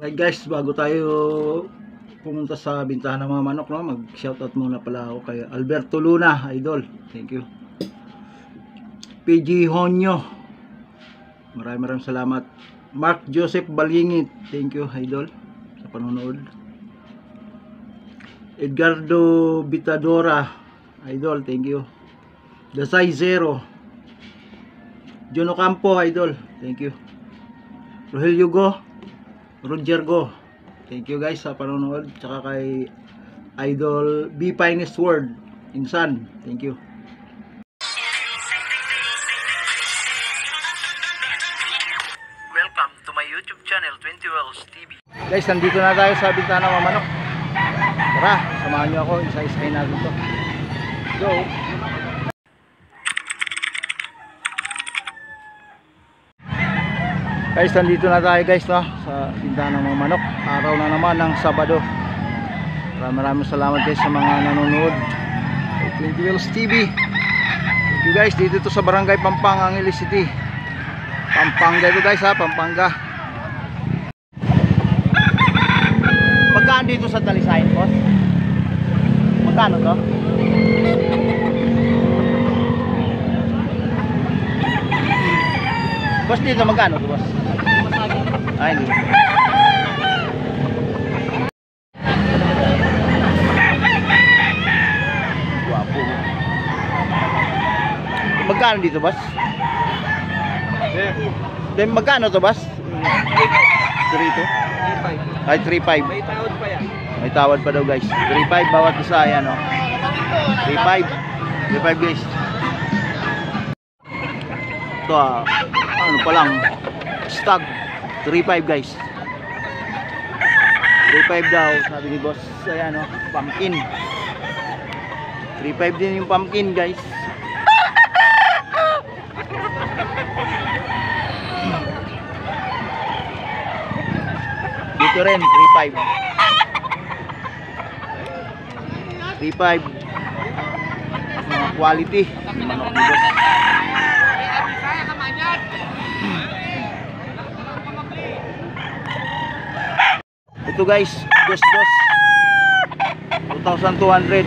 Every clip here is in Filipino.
Right guys, bago tayo pumunta sa bintahan ng mga manok, no, mag-shoutout muna pala ako kay Alberto Luna, idol. Thank you. PG Honyo, maraming salamat. Mark Joseph Balingit, thank you idol sa panonood. Edgardo Bitadora, idol, thank you. Dasay Zero, John Ocampo, idol, thank you. Rogelio Go, Roger Go, thank you guys sa panonood. Tsaka kay Idol B Finest World Insan, thank you. Welcome to my YouTube channel 20 Wells TV. Guys, nandito na tayo sa bintahan ng mga manok. Tara, samahan nyo ako, isa-isahin natin to. Go! Guys, nandito na tayo guys, no, sa bintahan ng mga manok. Araw na naman ng Sabado. Maraming salamat guys sa mga nanonood kay 20 Wells TV. Thank you guys. Dito to sa Barangay Pampanga, Angeles City, Pampanga ito guys, ha, Pampanga. Magkano dito sa Talisayan, boss? Magkano to? Boss, dito magkano to, boss? Ay, hindi. Guwapo. Magkano dito, boss? Then magkano to, boss? 3-2? Ay, 3-5. May tawad pa yan. May tawad pa daw guys. 3-5 bawat isa, yan, no? 3-5. 3-5 guys. Ito, ano pa lang, stag. 3-5 guys. 3-5 daw, sabi ni boss. Ayan, no? Pumpkin. 3-5 din yung pumpkin guys. Dito rin 3-5. 3-5. Mga quality manok ni boss. Ito guys, dos 2,200.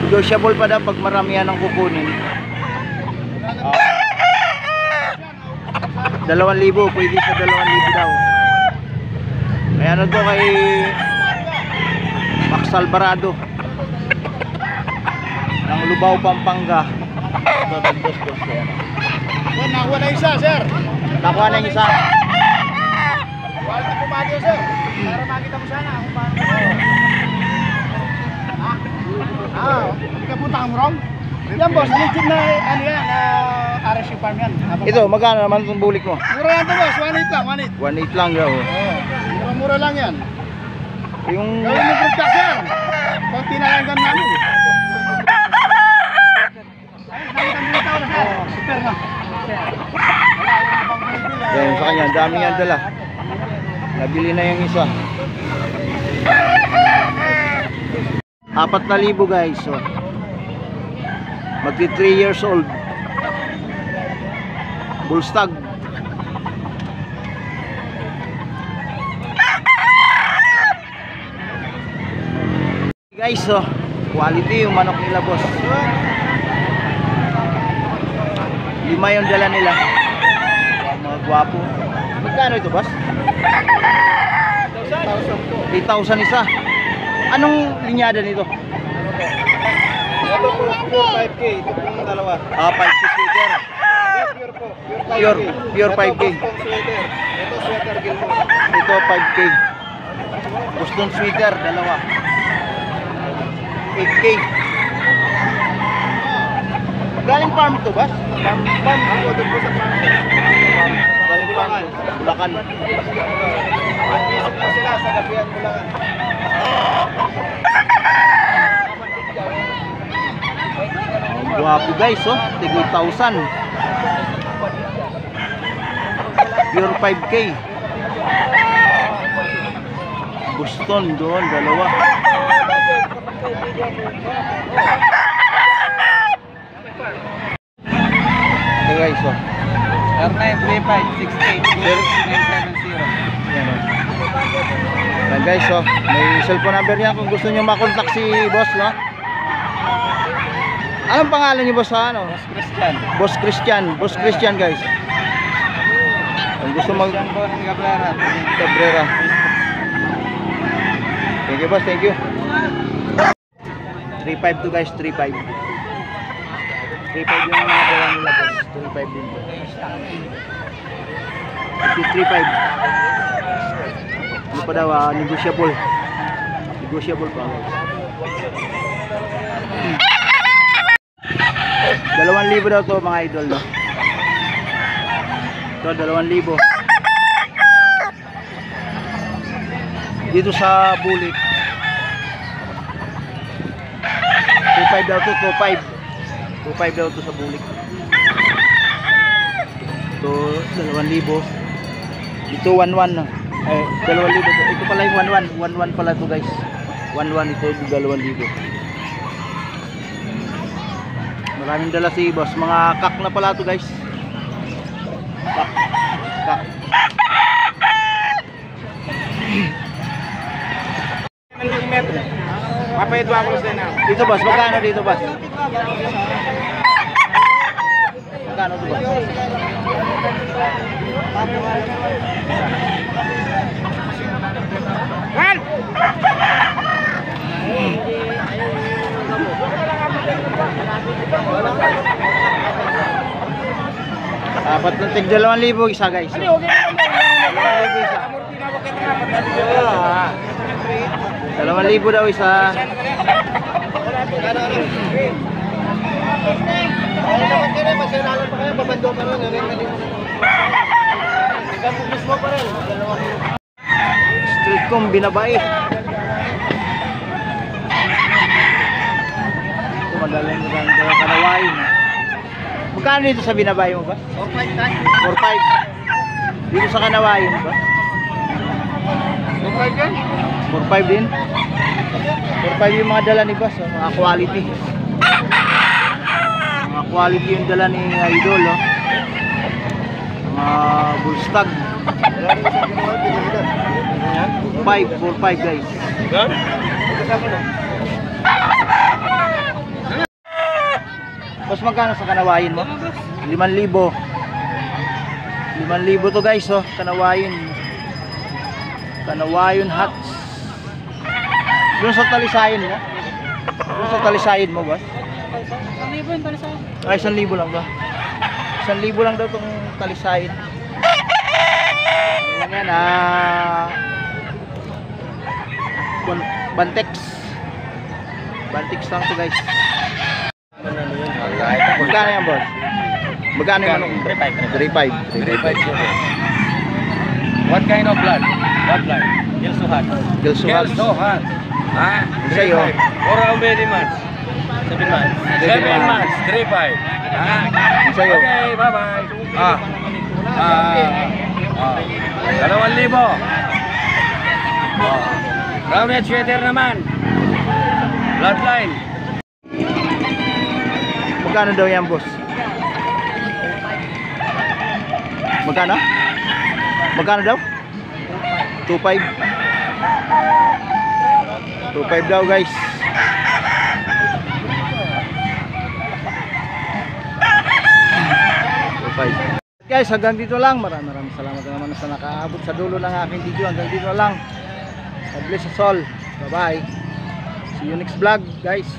Negotiable pa daw pag maramihan ang kukunin. 2,000, pwede sa 2,000 daw. Kaya ano to kay Max Alvarado ng Lubao, Pampanga. Ito, dos. Nakuha na isa, sir. Nakuha na yung isa. Quality pumadio, sir. Para makita mo sana kung paano. Hindi ka punta kang wrong? Yan, boss. Legit na, ano yan, RSU farm yan. Ito, magkano naman itong bulik mo? Mura yan to, boss. 1.8 lang, 1.8. 1.8 lang daw. Mura lang yan. Yung Gawin mo group ka, sir. Konti na lang ganun namin. Super na. yan sa kanya, dami yan dala. Nabili na yung isa. 4,000 guys. So, magti 3 years old. Bullstag. Guys, so quality yung manok nila, boss. 5 yung dala nila. Mga gwapo. Magkano ito, boss? 8,000 isa. Anong linyada nito? Ito po, pure 5K. Ito pong dalawa. 5K sweater. Pure po. Pure 5K. Ito sweater gilmo. Ito 5K. Boston sweater, dalawa. 8K. Galing farm to, boss? Farm. Ako doon po sa farm. Galing farm. Bulacan. Pasok po sila sa gabihan Bulacan. Guwapo guys, oh. Tig 8,000. Pure 5K. Boston doon, dalawa. Okay guys, oh. R93568 970. Yan, oh. Yan guys, so may cellphone number yan kung gusto niyo makontak si boss, no? Anong pangalan niyo boss sa ano? Christian. Boss Christian. Boss Christian guys. Kung gusto mag Cabrera. Thank you boss, thank you. 3.5 to guys, 3.5. 3.5 yung mga dala nila boss. 3.5 din. 3.5. Ano pa daw, negotiable. Negotiable pa guys. 2,000 daw to mga idol, no? Ito, 2,000. Dito sa bulik 2.5 daw to, 2.5 daw to sa bulik. Ito 2,000. Ito 1.1 no? 2,000 to. Ito pala yung 1.1 pala to guys. 1.1 ito 2,000. Maraming dala si boss. Mga kak na pala to guys. Kak. Apa itu aku sana? Dito boss, magkano dito boss? Magkano to boss? Kan? Dapat ng tig 2,000 isa guys. 2,000 isa. 2,000 daw isa. Street kong binabae. Ito magaling ng kanawain. Magkano dito sa binabae mo ba? 4.5. Dito sa kanawain ba? 4.5 din. 4.5 yung mga dala ni boss, oh, mga quality. Mga quality yung dala ni Idol, oh. Mga bullstag. 4.5 guys. Boss, magkano sa kanawain mo? 5,000. 5,000 to guys, oh, kanawain. Kanawain hats. Yung sa talisayin mo? Yung sa talisayin mo ba? 1,000 yung talisayin. Ay, 1,000 lang ba? 1,000 lang daw itong talisayin. Ayan, Bantex. Bantex lang to guys. Magkano yan boss? Magkano yung manok? 3.5. What kind of blood? What blood? Gilsuhan. Gilsuhan. Ah, Sa'yo? For how many months? 7 months. 7 months. 3.5. Sa'yo? Okay, bye-bye. 2,000. Brown head sweater naman. Bloodline. Magkano daw yan boss? Magkano? Magkano daw? 2.5. 2.5 daw guys. Guys, hanggang dito lang. Maraming salamat naman sa nakaabot sa dulo ng aking video. Hanggang dito lang. God bless us all. Bye bye. See you next vlog guys.